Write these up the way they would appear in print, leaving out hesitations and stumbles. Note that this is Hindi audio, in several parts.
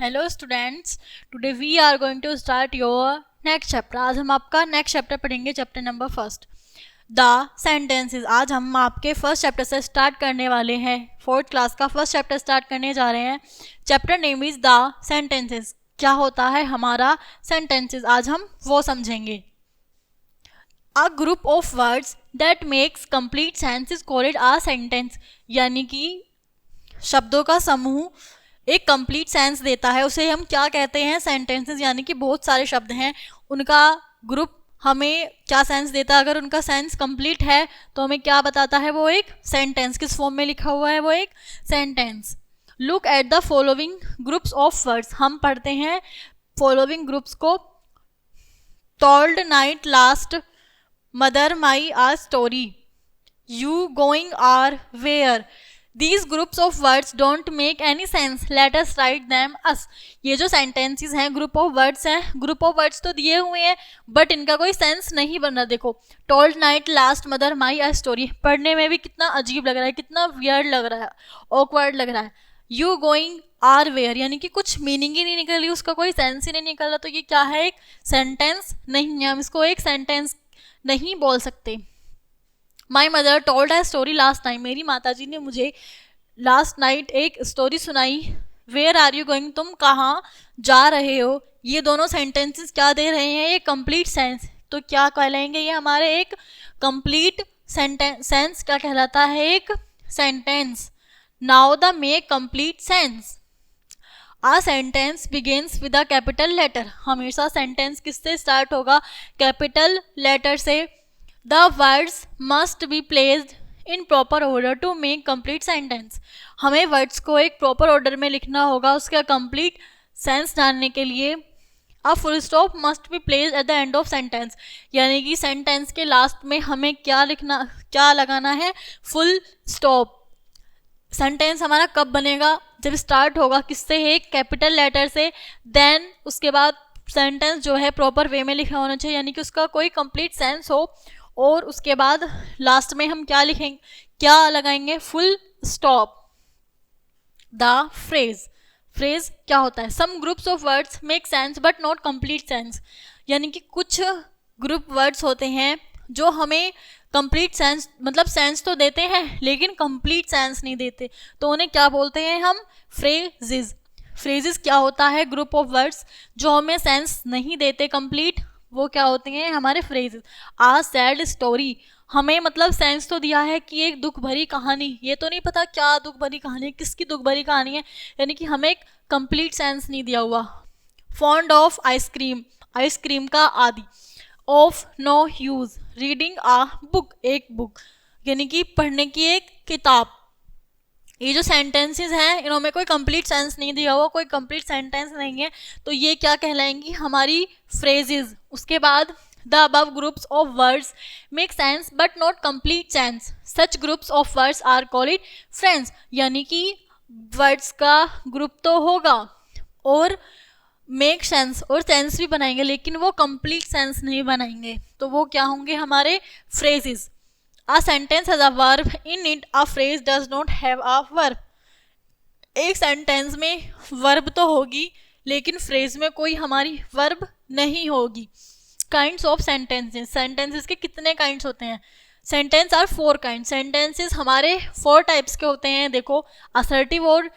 Hello students, today we are going to start your next chapter. आज हम आपका नेक्स्ट चैप्टर पढ़ेंगे, chapter number first, the sentences. आज हम आपके फर्स्ट चैप्टर से स्टार्ट करने वाले हैं। फोर्थ क्लास का फर्स्ट चैप्टर स्टार्ट करने जा रहे हैं। Chapter name is the sentences. क्या होता है हमारा सेंटेंसेस, आज हम वो समझेंगे। A group of words that makes complete sense is called a sentence. यानी कि शब्दों का समूह एक कंप्लीट सेंस देता है, उसे हम क्या कहते हैं? सेंटेंसेस। यानी कि बहुत सारे शब्द हैं, उनका ग्रुप हमें क्या सेंस देता है? अगर उनका सेंस कंप्लीट है तो हमें क्या बताता है? वो एक सेंटेंस। किस फॉर्म में लिखा हुआ है? वो एक sentence. Look at the following groups of words. हम पढ़ते हैं फॉलोइंग ग्रुप्स को। Told night last mother my a story, you going are where. These groups of words don't make any sense. Let us write them us. ये जो sentences हैं, ग्रुप ऑफ वर्ड्स हैं, ग्रुप ऑफ वर्ड्स तो दिए हुए हैं बट इनका कोई सेंस नहीं बन रहा। देखो, told night last mother my a story, पढ़ने में भी कितना अजीब लग रहा है, कितना वियर्ड लग रहा है, ऑकवर्ड लग रहा है। यू गोइंग आर वेयर, यानी कि कुछ मीनिंग ही नहीं निकल रही, उसका कोई सेंस ही नहीं निकल रहा। तो ये क्या है? एक सेंटेंस नहीं है, हम इसको एक सेंटेंस नहीं बोल सकते। My mother told a story last night, मेरी माता जी ने मुझे लास्ट नाइट एक स्टोरी सुनाई। वेयर आर यू गोइंग, तुम कहाँ जा रहे हो। ये दोनों सेंटेंसेस क्या दे रहे हैं? ये कंप्लीट सेंस। तो क्या कहलाएंगे ये हमारे? एक कंप्लीट सेंस क्या कहलाता है? एक sentence. Now the make complete sense. A sentence begins with a capital letter. हमेशा सेंटेंस किससे स्टार्ट होगा? कैपिटल लेटर से। The words must be placed in proper order to make complete sentence. हमें वर्ड्स को एक प्रॉपर ऑर्डर में लिखना होगा उसका कंप्लीट सेंस जानने के लिए। A full stop must be placed at the end of sentence, यानी कि सेंटेंस के लास्ट में हमें क्या लिखना, क्या लगाना है? Full stop. सेंटेंस हमारा कब बनेगा? जब स्टार्ट होगा किससे? एक कैपिटल लेटर से। देन उसके बाद सेंटेंस जो है प्रॉपर वे में लिखा होना चाहिए, यानी कि उसका कोई कंप्लीट सेंस हो। और उसके बाद लास्ट में हम क्या लिखेंगे, क्या लगाएंगे? Full stop. The phrase. Phrase क्या होता है? Some groups of words make sense but not complete sense, यानी कि कुछ ग्रुप वर्ड्स होते हैं जो हमें कंप्लीट सेंस, मतलब सेंस तो देते हैं लेकिन कंप्लीट सेंस नहीं देते, तो उन्हें क्या बोलते हैं हम? फ्रेजेस। फ्रेजेस क्या होता है? ग्रुप ऑफ वर्ड्स जो हमें सेंस नहीं देते कंप्लीट, वो क्या होते हैं? हमारे फ्रेजेस। आ सैड स्टोरी, हमें मतलब सेंस तो दिया है कि एक दुख भरी कहानी, ये तो नहीं पता क्या दुख भरी कहानी है, किसकी दुख भरी कहानी है, यानी कि हमें एक कंप्लीट सेंस नहीं दिया हुआ। फॉन्ड ऑफ आइसक्रीम, आइसक्रीम का आदि। Of no use, reading a book, एक बुक, यानी कि पढ़ने की एक किताब। ये जो सेंटेंसेस हैं इन्होंने कोई कंप्लीट सेंस नहीं दिया हुआ, कोई कंप्लीट सेंटेंस नहीं है, तो ये क्या कहलाएंगी? हमारी फ्रेजेस। उसके बाद the above groups of words make sense but not complete sense, such groups of words are called friends, यानी कि वर्ड्स का ग्रुप तो होगा और मेक सेंस और सेंस भी बनाएंगे लेकिन वो कंप्लीट सेंस नहीं बनाएंगे, तो वो क्या होंगे? हमारे phrases. A sentence has a verb in it, a phrase does not have a verb. एक सेंटेंस में वर्ब तो होगी लेकिन फ्रेज में कोई हमारी वर्ब नहीं होगी। काइंड्स ऑफ सेंटेंसेस, सेंटेंसेस के कितने काइंड्स होते हैं? Sentence are 4 kind. सेंटेंसेस हमारे 4 टाइप्स के होते हैं। देखो, असर्टिव और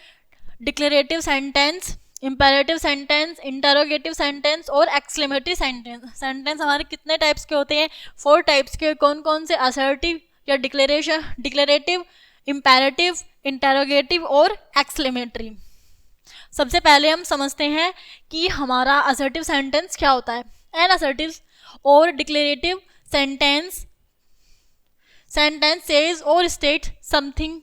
declarative sentence, imperative sentence, interrogative sentence और एक्सक्लेमेटरी सेंटेंस। सेंटेंस हमारे कितने टाइप्स के होते हैं? 4 टाइप्स के। कौन कौन से? असर्टिव या डिक्लेरेटिव, इंपेरेटिव, इंटरोगेटिव और एक्सक्लेमेटरी। सबसे पहले हम समझते हैं कि हमारा असर्टिव सेंटेंस क्या होता है। एन असर्टिव और डिक्लेरेटिव सेंटेंस सेज और स्टेट समथिंग,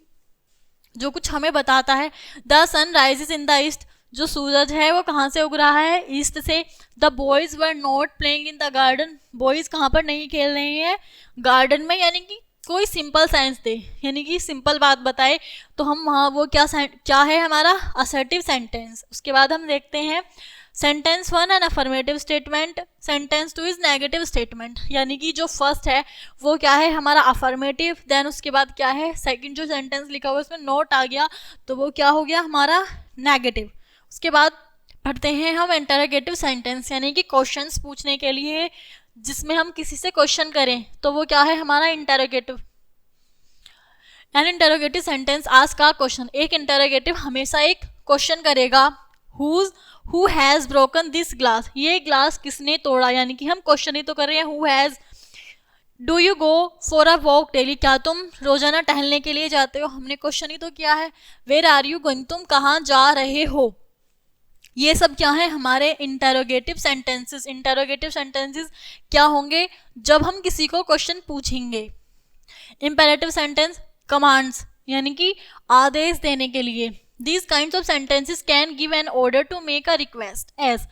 जो कुछ हमें बताता है। The sun rises in the east, जो सूरज है वो कहाँ से उग रहा है? ईस्ट से। The boys were not playing in the garden, boys कहाँ पर नहीं खेल रहे हैं? गार्डन में। यानी कि कोई सिंपल सेंस दे, यानी कि सिंपल बात बताए तो हम वहाँ वो क्या है हमारा? Assertive sentence. उसके बाद हम देखते हैं sentence 1 an affirmative statement, sentence 2 is negative statement, यानी कि जो फर्स्ट है वो क्या है? हमारा अफर्मेटिव। देन उसके बाद क्या है? सेकंड जो सेंटेंस लिखा हुआ है उसमें नोट आ गया तो वो क्या हो गया? हमारा नेगेटिव। उसके बाद पढ़ते हैं हम इंटरोगेटिव सेंटेंस, यानी कि क्वेश्चंस पूछने के लिए जिसमें हम किसी से क्वेश्चन करें, तो वो क्या है हमारा interrogative. An interrogative sentence ask a question, एक इंटरोगेटिव हमेशा एक क्वेश्चन करेगा। Who has broken this glass, ये ग्लास किसने तोड़ा, यानी कि हम क्वेश्चन ही तो कर रहे हैं who has. Do you go for a walk daily, क्या तुम रोजाना टहलने के लिए जाते हो, हमने क्वेश्चन ही तो किया है। वेयर आर यू गोइंग, तुम कहाँ जा रहे हो। ये सब क्या है हमारे इंटरोगेटिव सेंटेंसेस। इंटरोगेटिव सेंटेंसेस क्या होंगे, जब हम किसी को क्वेश्चन पूछेंगे। इंपेरेटिव सेंटेंस कमांड्स, यानी कि आदेश देने के लिए। These kinds of sentences can give an order to make a request as.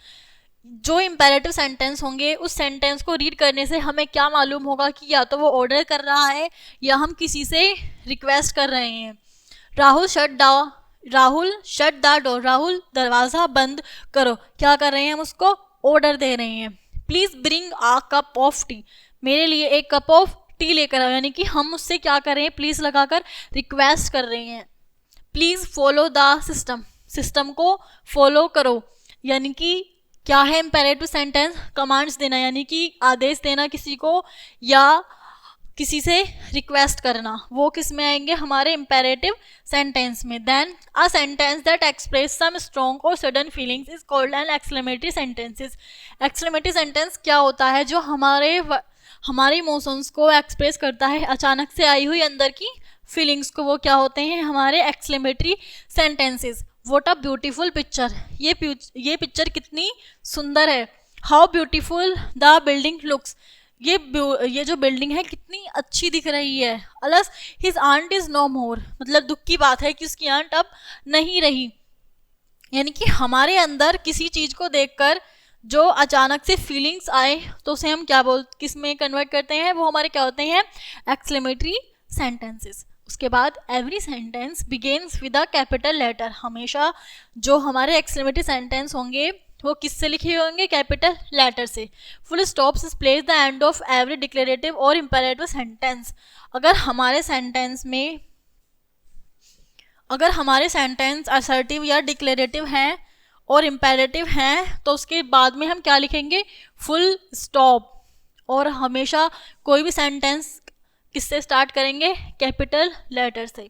जो इंपेरेटिव सेंटेंस होंगे उस सेंटेंस को रीड करने से हमें क्या मालूम होगा कि या तो वो ऑर्डर कर रहा है या हम किसी से रिक्वेस्ट कर रहे हैं। Rahul shut the door, Rahul दरवाज़ा बंद करो, क्या कर रहे हैं हम उसको ऑर्डर दे रहे हैं। Please bring a cup of T, मेरे लिए एक कप ऑफ टी लेकर आओ, यानी कि हम उससे क्या कर रहे हैं प्लीज़ लगाकर रिक्वेस्ट कर रहे हैं। Please follow the system, system को फॉलो करो, यानी कि क्या है इंपेरेटिव सेंटेंस, कमांड्स देना, यानी कि आदेश देना किसी को या किसी से रिक्वेस्ट करना, वो किस में आएंगे हमारे इंपेरेटिव सेंटेंस में। Then a sentence that express some strong और sudden feelings is called an exclamatory sentences. Exclamatory sentence क्या होता है, जो हमारे इमोशंस को एक्सप्रेस करता है, अचानक से आई हुई अंदर की फीलिंग्स को, वो क्या होते हैं हमारे exclamatory sentences. What a beautiful picture, ये पिक्चर कितनी सुंदर है। How beautiful the building looks, ये जो बिल्डिंग है कितनी अच्छी दिख रही है। अलस हिज आंट इज नो मोर, मतलब दुख की बात है कि उसकी आंट अब नहीं रही, यानी कि हमारे अंदर किसी चीज को देखकर जो अचानक से फीलिंग्स आए तो उसे हम क्या किस में कन्वर्ट करते हैं, वो हमारे क्या होते हैं एक्सक्लेमेटरी सेंटेंसेस। उसके बाद every sentence begins with a capital letter, हमेशा जो हमारे एक्सक्लेमेटरी सेंटेंस होंगे वो किससे लिखे होंगे, कैपिटल लेटर से। Full stops is place the end of every declarative और इंपेरेटिव सेंटेंस, अगर हमारे सेंटेंस असर्टिव या डिक्लेरेटिव हैं और इंपेरेटिव हैं तो उसके बाद में हम क्या लिखेंगे, फुल स्टॉप। और हमेशा कोई भी सेंटेंस किससे स्टार्ट करेंगे, कैपिटल लेटर से।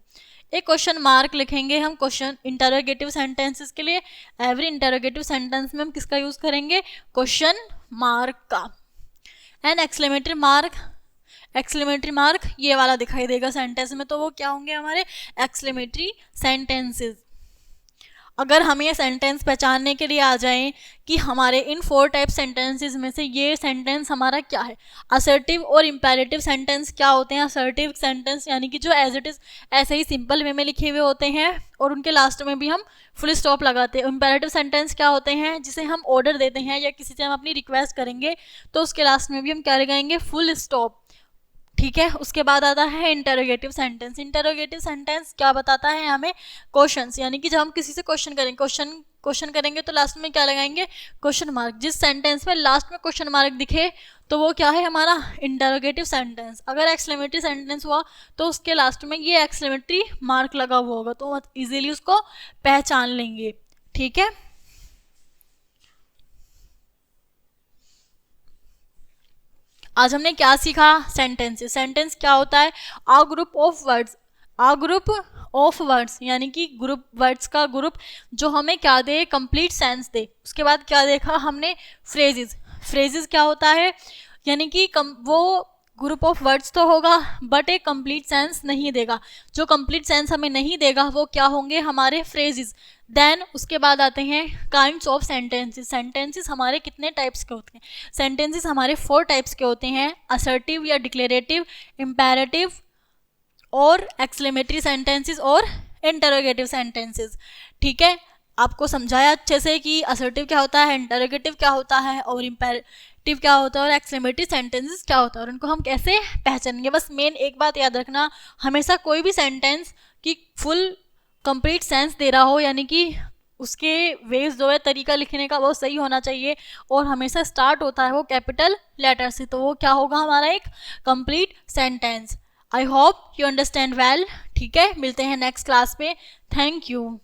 एक क्वेश्चन मार्क लिखेंगे हम क्वेश्चन इंटरोगेटिव सेंटेंसेस के लिए। एवरी इंटरोगेटिव सेंटेंस में हम किसका यूज करेंगे, क्वेश्चन मार्क का। एंड एक्सक्लेमेटरी मार्क ये वाला दिखाई देगा सेंटेंस में, तो वो क्या होंगे हमारे एक्सक्लेमेटरी सेंटेंसेस। अगर हमें ये सेंटेंस पहचानने के लिए आ जाए कि हमारे इन 4 टाइप सेंटेंसेस में से ये सेंटेंस हमारा क्या है। असर्टिव और इंपेरेटिव सेंटेंस क्या होते हैं, असर्टिव सेंटेंस यानी कि जो एज इट इज़ ऐसे ही सिंपल वे में लिखे हुए होते हैं और उनके लास्ट में भी हम फुल स्टॉप लगाते हैं। इंपेरेटिव सेंटेंस क्या होते हैं, जिसे हम ऑर्डर देते हैं या किसी से हम अपनी रिक्वेस्ट करेंगे तो उसके लास्ट में भी हम क्या लगाएंगे, फुल स्टॉप। ठीक है, उसके बाद आता है इंटरोगेटिव सेंटेंस। इंटरोगेटिव सेंटेंस क्या बताता है हमें, क्वेश्चंस, यानी कि जब हम किसी से क्वेश्चन करेंगे क्वेश्चन करेंगे तो लास्ट में क्या लगाएंगे, क्वेश्चन मार्क। जिस सेंटेंस में लास्ट में क्वेश्चन मार्क दिखे तो वो क्या है हमारा इंटरोगेटिव सेंटेंस। अगर एक्सक्लेमेटरी सेंटेंस हुआ तो उसके लास्ट में ये एक्सक्लेमेटरी मार्क लगा हुआ होगा तो इजीली उसको पहचान लेंगे। ठीक है, आज हमने क्या सीखा, सेंटेंसेस। सेंटेंस क्या होता है, आ ग्रुप ऑफ वर्ड्स, यानी कि ग्रुप वर्ड्स का ग्रुप जो हमें क्या दे, कंप्लीट सेंस दे। उसके बाद क्या देखा हमने, फ्रेजेस क्या होता है, यानी कि वो ग्रुप ऑफ वर्ड्स तो होगा बट एक कंप्लीट सेंस नहीं देगा। जो कंप्लीट सेंस हमें नहीं देगा वो क्या होंगे, हमारे फ्रेजेस। देन उसके बाद आते हैं काइंड्स ऑफ सेंटेंसेस। सेंटेंसेस हमारे कितने टाइप्स के होते हैं, सेंटेंसेस हमारे 4 टाइप्स के होते हैं, असर्टिव या डिक्लेरेटिव, इंपेरेटिव और एक्सक्लेमेटरी सेंटेंसेस और इंटरोगेटिव सेंटेंसेस। ठीक है, आपको समझाया अच्छे से कि असर्टिव क्या होता है, इंटरोगेटिव क्या होता है और इंपेरेटिव क्या होता है और एक्सक्लेमेटरी सेंटेंसेस क्या होता है और उनको हम कैसे पहचानेंगे। बस मेन एक बात याद रखना, हमेशा कोई भी सेंटेंस की फुल कंप्लीट सेंस दे रहा हो, यानी कि उसके वेज जो है तरीका लिखने का वो सही होना चाहिए और हमेशा स्टार्ट होता है वो कैपिटल लेटर से, तो वो क्या होगा हमारा एक complete sentence. I hope you understand well. ठीक है, मिलते हैं नेक्स्ट क्लास में। Thank you.